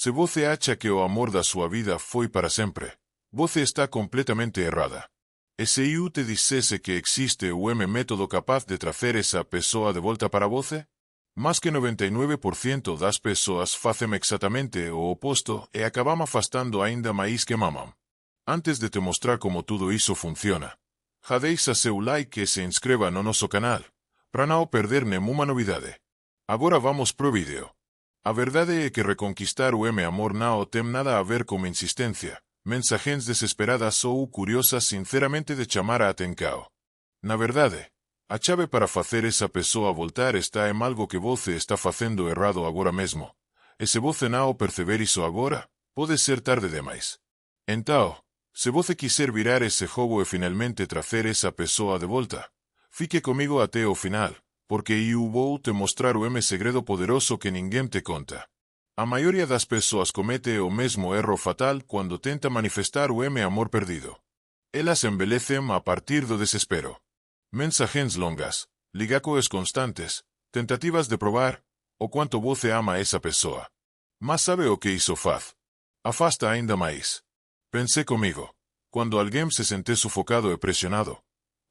Se você acha que o amor da sua vida foi para sempre, você está completamente errada. E se eu te dissesse que existe um método capaz de trazer essa pessoa de volta para você? Mais que 99% das pessoas fazem exatamente o oposto e acabam afastando ainda mais que mamam. Antes de te mostrar como tudo isso funciona, já deixa seu like e se inscreva no nosso canal, para não perder nenhuma novidade. Agora vamos pro vídeo. A verdade é que reconquistar o amor não tem nada a ver com insistência, mensagens desesperadas ou curiosas sinceramente de chamar a atenção. Na verdade, a chave para fazer essa pessoa voltar está em algo que você está fazendo errado agora mesmo. E se você não perceber isso agora, pode ser tarde demais. Então, se você quiser virar esse jogo e finalmente trazer essa pessoa de volta, fique comigo até o final, porque eu vou te mostrar o segredo poderoso que ninguém te conta. A maioria das pessoas comete o mesmo erro fatal quando tenta manifestar o amor perdido. Elas envelhecem a partir do desespero. Mensagens longas, ligacos constantes, tentativas de provar o quanto você ama essa pessoa. Mas sabe o que isso faz? Afasta ainda mais. Pense comigo. Quando alguém se sente sufocado e pressionado,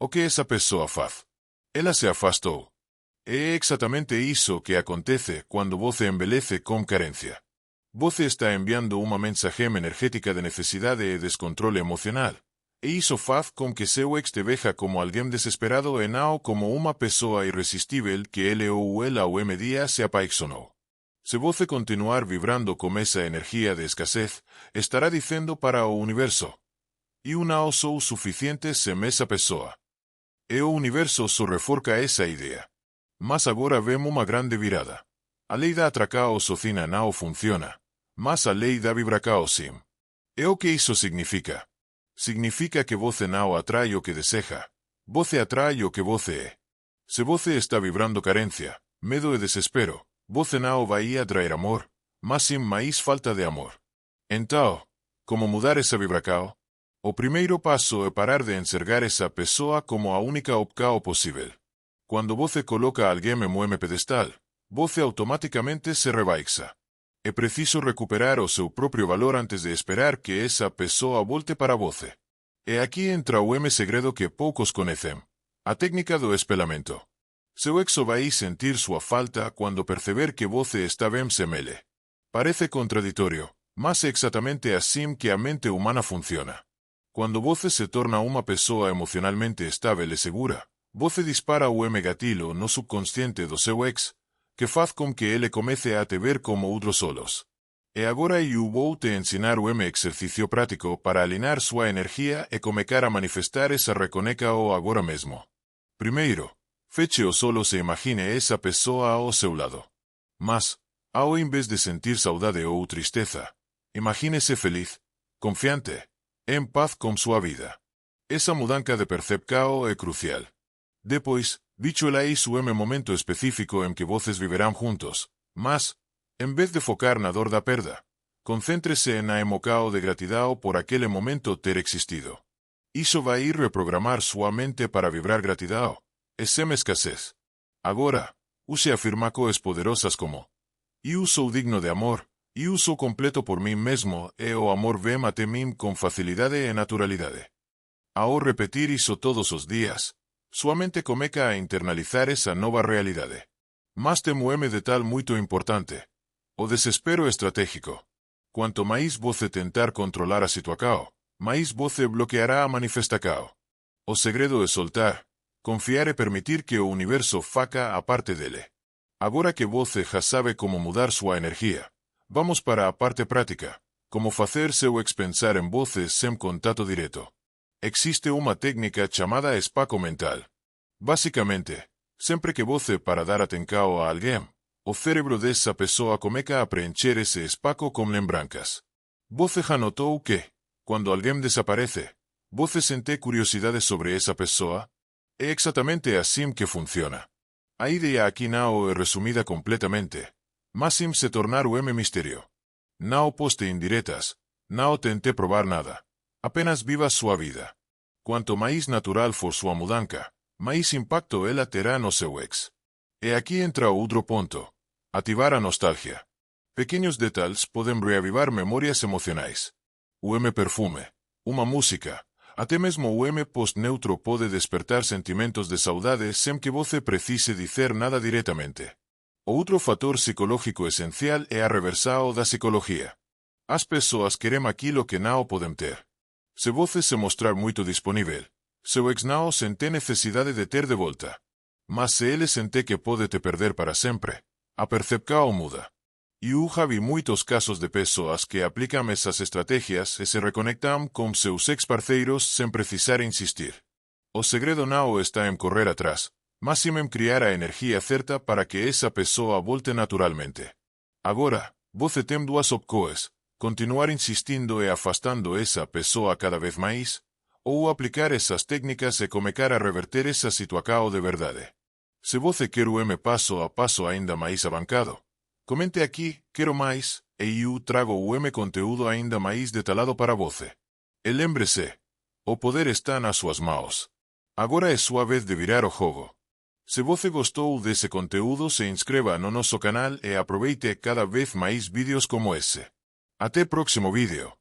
o que essa pessoa faz? Ela se afastou. É exatamente isso que acontece quando você envelhece com carência. Você está enviando uma mensagem energética de necessidade e descontrole emocional. E isso faz com que seu ex te veja como alguém desesperado e não como uma pessoa irresistível que ele ou ela ao dia se apaixonou. Se você continuar vibrando com essa energia de escassez, estará dizendo para o universo: eu não sou suficiente sem essa pessoa. E o universo só reforça essa ideia. Mas agora vemos uma grande virada. A lei da atração sozinha não funciona, mas a lei da vibração sim. E o que isso significa? Significa que você não atrai o que deseja, você atrai o que você é. Se você está vibrando carência, medo e desespero, você não vai atrair amor, mas sim mais falta de amor. Então, como mudar essa vibração? O primeiro passo é parar de enxergar essa pessoa como a única opção possível. Quando você coloca alguém em um pedestal, você automaticamente se rebaixa. É preciso recuperar o seu próprio valor antes de esperar que essa pessoa volte para você. E aqui entra o segredo que poucos conhecem: a técnica do espelhamento. Seu ex vai sentir sua falta quando perceber que você está bem sem ele. Parece contraditório, mas é exatamente assim que a mente humana funciona. Quando você se torna uma pessoa emocionalmente estável e segura, você dispara o gatilho no subconsciente do seu ex, que faz com que ele comece a te ver como outros solos. E agora eu vou te ensinar o exercício prático para alinhar sua energia e começar a manifestar essa reconexão agora mesmo. Primeiro, feche os olhos e imagine essa pessoa ao seu lado. Mas, ao invés de sentir saudade ou tristeza, imagine-se feliz, confiante, em paz com sua vida. Essa mudança de percepção é crucial. Depois, visualize o momento específico em que vocês viverão juntos, mas, em vez de focar na dor da perda, concéntrese na emoção de gratidão por aquele momento ter existido. Isso vai reprogramar sua mente para vibrar gratidão, e sem escassez. Agora, use afirmações poderosas como: eu sou digno de amor, eu sou completo por mim mesmo e o amor vem até mim com facilidade e naturalidade. Ao repetir isso todos os dias, sua mente começa a internalizar essa nova realidade. Mas tem um detalhe muito importante: o desespero estratégico. Quanto mais você tentar controlar a situação, mais você bloqueará a manifestação. O segredo é soltar, confiar e permitir que o universo faça a parte dele. Agora que você já sabe como mudar sua energia, vamos para a parte prática: como fazer seu ex pensar em você sem contato direto. Existe uma técnica chamada espaço mental. Basicamente, sempre que você para dar atenção a alguém, o cérebro dessa pessoa começa a preencher esse espaço com lembranças. Você já notou que, quando alguém desaparece, você sente curiosidade sobre essa pessoa? É exatamente assim que funciona. A ideia aqui não é resumida completamente, mas sim se tornar o mistério. Não poste indiretas, não tente provar nada. Apenas viva sua vida. Quanto mais natural for sua mudança, mais impacto ela terá no seu ex. E aqui entra outro ponto: ativar a nostalgia. Pequenos detalhes podem reavivar memórias emocionais. O perfume, uma música, até mesmo o post-neutro pode despertar sentimentos de saudade sem que você precise dizer nada diretamente. Outro fator psicológico essencial é a reversão da psicologia. As pessoas querem aquilo que não podem ter. Se você se mostrar muito disponível, seu ex não sente necessidade de ter de volta. Mas se ele sente que pode te perder para sempre, a percepção muda. E eu já vi muitos casos de pessoas que aplicam essas estratégias e se reconectam com seus ex-parceiros sem precisar insistir. O segredo não está em correr atrás, mas sim em criar a energia certa para que essa pessoa volte naturalmente. Agora, você tem duas opções: continuar insistindo e afastando essa pessoa cada vez mais, ou aplicar essas técnicas e começar a reverter essa situação de verdade. Se você quer o passo a passo ainda mais avançado, comente aqui, quero mais, e eu trago o conteúdo ainda mais detalhado para você. E lembre-se, o poder está nas suas mãos. Agora é sua vez de virar o jogo. Se você gostou desse conteúdo, se inscreva no nosso canal e aproveite cada vez mais vídeos como esse. Até próximo vídeo.